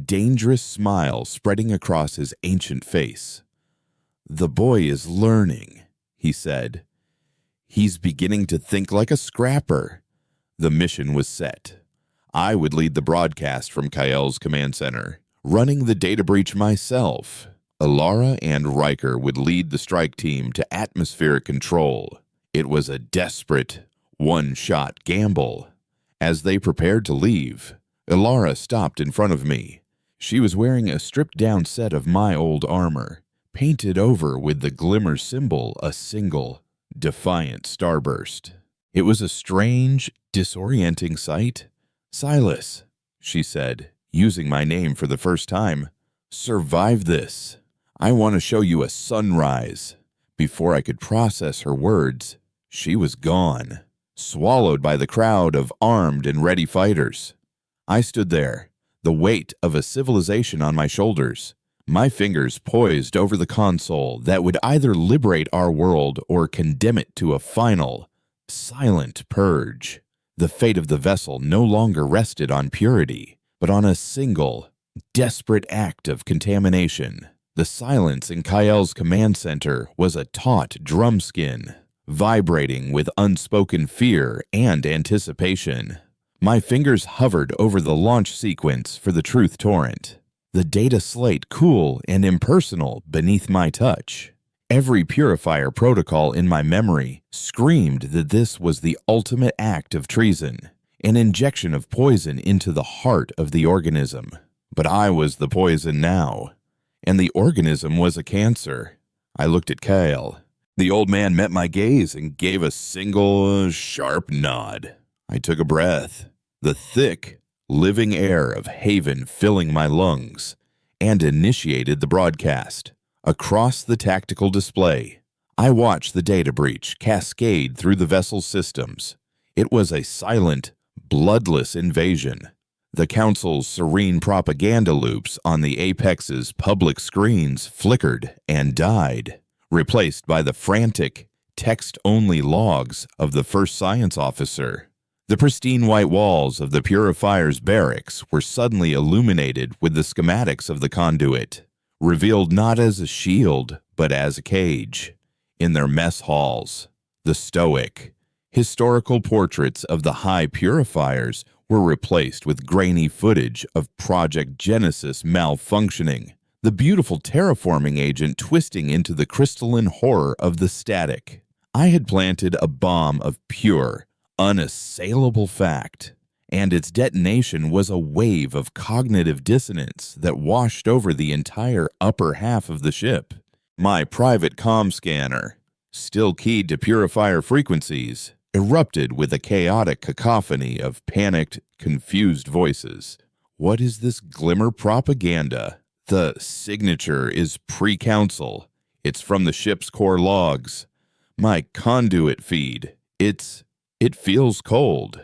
dangerous smile spreading across his ancient face. The boy is learning, he said. He's beginning to think like a scrapper. The mission was set. I would lead the broadcast from Kyle's command center, running the data breach myself. Alara and Riker would lead the strike team to atmospheric control. It was a desperate, one-shot gamble. As they prepared to leave, Alara stopped in front of me. She was wearing a stripped-down set of my old armor, painted over with the glimmer symbol, a single, defiant starburst. It was a strange, disorienting sight. Silas, she said, using my name for the first time. Survive this. I want to show you a sunrise. Before I could process her words, she was gone, swallowed by the crowd of armed and ready fighters. I stood there, the weight of a civilization on my shoulders, my fingers poised over the console that would either liberate our world or condemn it to a final, silent purge. The fate of the vessel no longer rested on purity, but on a single, desperate act of contamination. The silence in Kyle's command center was a taut drumskin, vibrating with unspoken fear and anticipation. My fingers hovered over the launch sequence for the truth torrent, the data slate cool and impersonal beneath my touch. Every purifier protocol in my memory screamed that this was the ultimate act of treason, an injection of poison into the heart of the organism. But I was the poison now, and the organism was a cancer. I looked at Kyle. The old man met my gaze and gave a single, sharp nod. I took a breath, the thick, living air of Haven filling my lungs, and initiated the broadcast. Across the tactical display, I watched the data breach cascade through the vessel's systems. It was a silent, bloodless invasion. The Council's serene propaganda loops on the Apex's public screens flickered and died, replaced by the frantic, text-only logs of the first science officer. The pristine white walls of the Purifier's barracks were suddenly illuminated with the schematics of the conduit, revealed not as a shield, but as a cage. In their mess halls, the stoic, historical portraits of the high purifiers were replaced with grainy footage of Project Genesis malfunctioning, the beautiful terraforming agent twisting into the crystalline horror of the static. I had planted a bomb of pure, unassailable fact, and its detonation was a wave of cognitive dissonance that washed over the entire upper half of the ship. My private comm scanner, still keyed to purifier frequencies, erupted with a chaotic cacophony of panicked, confused voices. What is this glimmer propaganda? The signature is pre-council. It's from the ship's core logs. My conduit feed. It feels cold.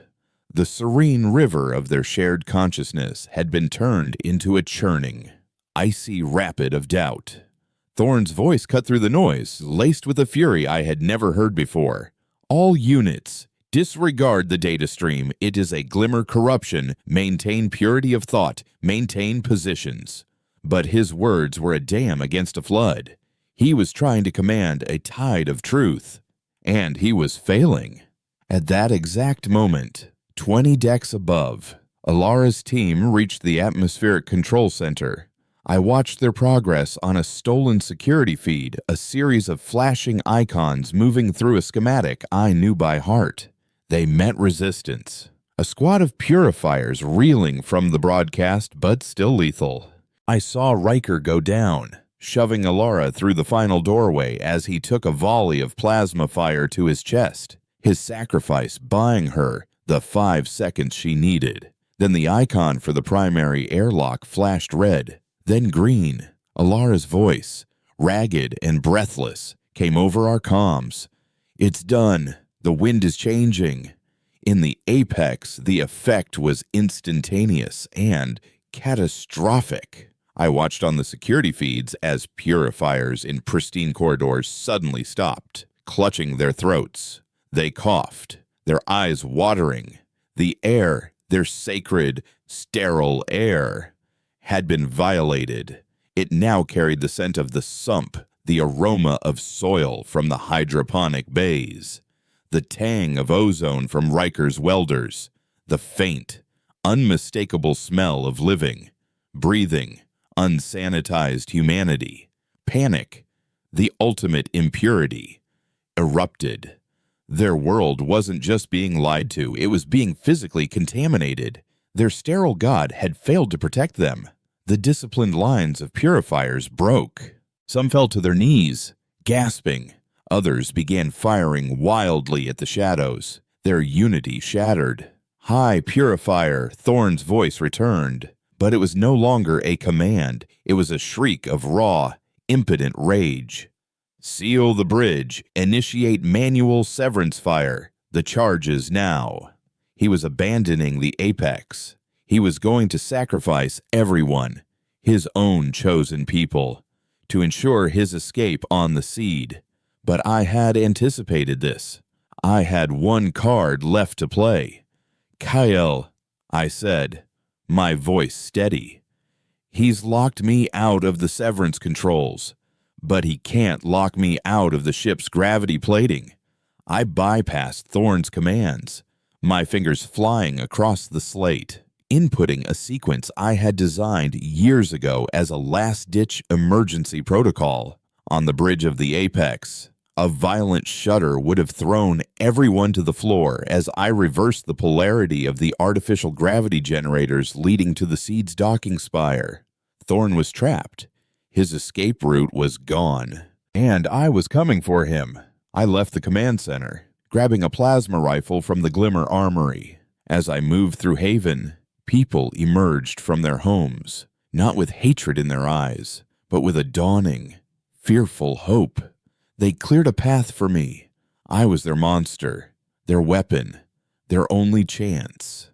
The serene river of their shared consciousness had been turned into a churning, icy rapid of doubt. Thorn's voice cut through the noise, laced with a fury I had never heard before. All units, disregard the data stream. It is a glimmer corruption. Maintain purity of thought. Maintain positions. But his words were a dam against a flood. He was trying to command a tide of truth, and he was failing. At that exact moment, 20 decks above, Alara's team reached the atmospheric control center. I watched their progress on a stolen security feed, a series of flashing icons moving through a schematic I knew by heart. They met resistance. A squad of purifiers reeling from the broadcast, but still lethal. I saw Riker go down, shoving Alara through the final doorway as he took a volley of plasma fire to his chest, his sacrifice buying her the 5 seconds she needed. Then the icon for the primary airlock flashed red, then green. Alara's voice, ragged and breathless, came over our comms. It's done. The wind is changing. In the apex, the effect was instantaneous and catastrophic. I watched on the security feeds as purifiers in pristine corridors suddenly stopped, clutching their throats. They coughed, their eyes watering. The air, their sacred, sterile air, had been violated. It now carried the scent of the sump, the aroma of soil from the hydroponic bays, the tang of ozone from Riker's welders, the faint, unmistakable smell of living, breathing, unsanitized humanity. Panic, the ultimate impurity, erupted. Their world wasn't just being lied to, it was being physically contaminated. Their sterile god had failed to protect them. The disciplined lines of purifiers broke. Some fell to their knees, gasping. Others began firing wildly at the shadows. Their unity shattered. High Purifier, Thorn's voice returned, but it was no longer a command. It was a shriek of raw, impotent rage. Seal the bridge. Initiate manual severance fire. The charges now. He was abandoning the apex. He was going to sacrifice everyone, his own chosen people, to ensure his escape on the seed. But I had anticipated this. I had one card left to play. Kyle, I said, my voice steady. He's locked me out of the severance controls, but he can't lock me out of the ship's gravity plating. I bypassed Thorn's commands, my fingers flying across the slate, inputting a sequence I had designed years ago as a last-ditch emergency protocol. On the bridge of the apex, a violent shudder would have thrown everyone to the floor as I reversed the polarity of the artificial gravity generators leading to the seed's docking spire. Thorn was trapped. His escape route was gone, and I was coming for him. I left the command center, grabbing a plasma rifle from the Glimmer Armory. As I moved through Haven, people emerged from their homes, not with hatred in their eyes, but with a dawning, fearful hope. They cleared a path for me. I was their monster, their weapon, their only chance.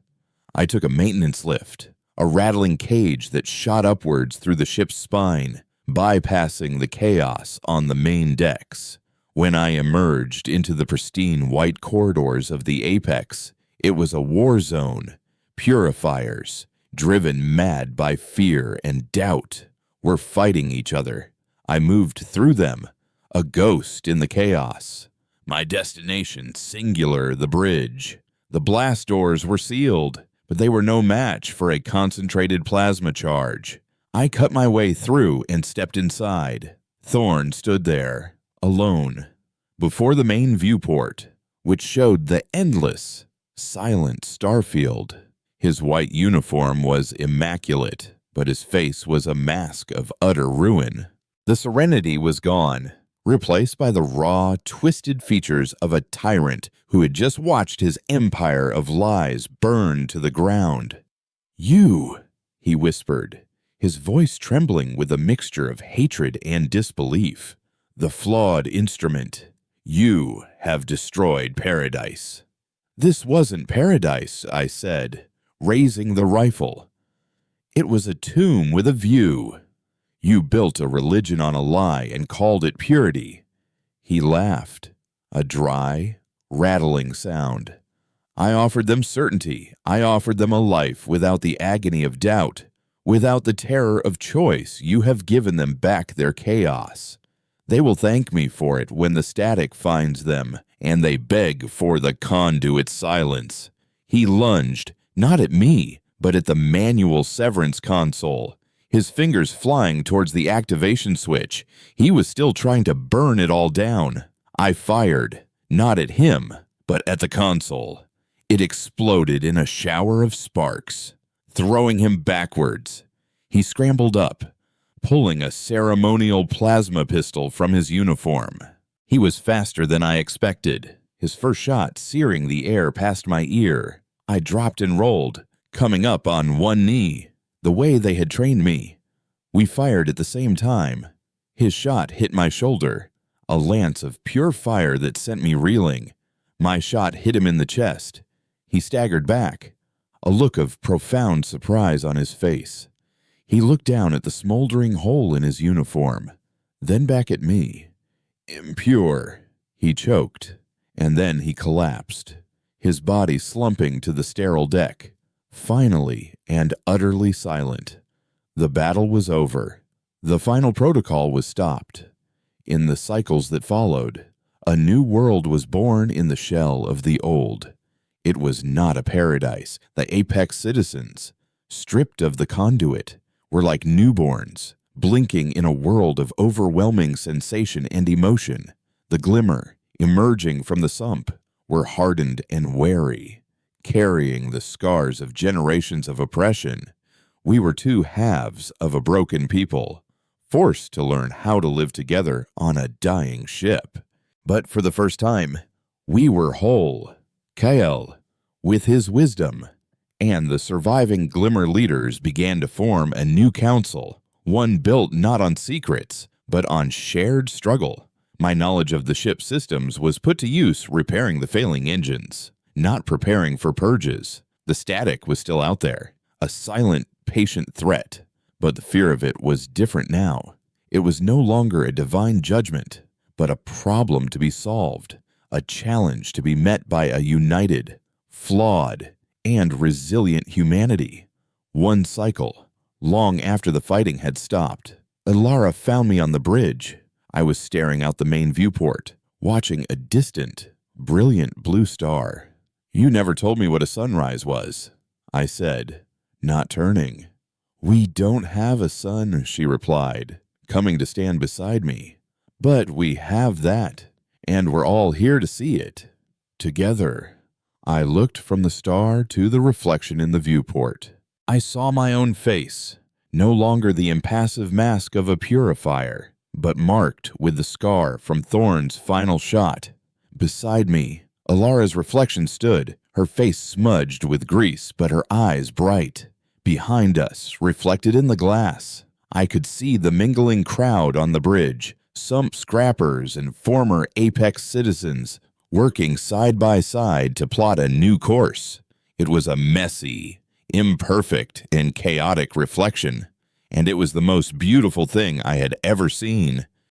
I took a maintenance lift, a rattling cage that shot upwards through the ship's spine, bypassing the chaos on the main decks. When I emerged into the pristine white corridors of the apex, it was a war zone. Purifiers, driven mad by fear and doubt, were fighting each other. I moved through them, a ghost in the chaos. My destination singular, the bridge. The blast doors were sealed, but they were no match for a concentrated plasma charge. I cut my way through and stepped inside. Thorn stood there, alone, before the main viewport, which showed the endless, silent starfield. His white uniform was immaculate, but his face was a mask of utter ruin. The serenity was gone, replaced by the raw, twisted features of a tyrant who had just watched his empire of lies burn to the ground. "You," he whispered, his voice trembling with a mixture of hatred and disbelief. "The flawed instrument. You have destroyed paradise." "This wasn't paradise," I said, raising the rifle. "It was a tomb with a view. You built a religion on a lie and called it purity." He laughed, a dry, rattling sound. "I offered them certainty. I offered them a life without the agony of doubt, without the terror of choice. You have given them back their chaos. They will thank me for it when the static finds them, and they beg for the conduit's silence." He lunged, not at me, but at the manual severance console, his fingers flying towards the activation switch. He was still trying to burn it all down. I fired, not at him, but at the console. It exploded in a shower of sparks, throwing him backwards. He scrambled up, pulling a ceremonial plasma pistol from his uniform. He was faster than I expected, his first shot searing the air past my ear. I dropped and rolled, coming up on one knee, the way they had trained me. We fired at the same time. His shot hit my shoulder, a lance of pure fire that sent me reeling. My shot hit him in the chest. He staggered back, a look of profound surprise on his face. He looked down at the smoldering hole in his uniform, then back at me. "Impure," he choked, and then he collapsed, his body slumping to the sterile deck, finally and utterly silent. The battle was over. The final protocol was stopped. In the cycles that followed, a new world was born in the shell of the old. It was not a paradise. The apex citizens, stripped of the conduit, were like newborns, blinking in a world of overwhelming sensation and emotion. The glimmer, emerging from the sump, were hardened and wary, carrying the scars of generations of oppression. We were two halves of a broken people, forced to learn how to live together on a dying ship. But for the first time, we were whole. Kael, with his wisdom, and the surviving Glimmer leaders began to form a new council, one built not on secrets, but on shared struggle. My knowledge of the ship's systems was put to use repairing the failing engines, not preparing for purges. The static was still out there, a silent, patient threat, but the fear of it was different now. It was no longer a divine judgment, but a problem to be solved, a challenge to be met by a united, flawed, and resilient humanity. One cycle, long after the fighting had stopped, Ilara found me on the bridge. I was staring out the main viewport, watching a distant, brilliant blue star. "You never told me what a sunrise was," I said, not turning. "We don't have a sun," she replied, coming to stand beside me. "But we have that, and we're all here to see it. Together." I looked from the star to the reflection in the viewport. I saw my own face, no longer the impassive mask of a purifier, but marked with the scar from Thorn's final shot. Beside me, Ilara's reflection stood, her face smudged with grease, but her eyes bright. Behind us, reflected in the glass, I could see the mingling crowd on the bridge, sump scrappers and former Apex citizens, working side by side to plot a new course. It was a messy, imperfect, and chaotic reflection, and it was the most beautiful thing I had ever seen.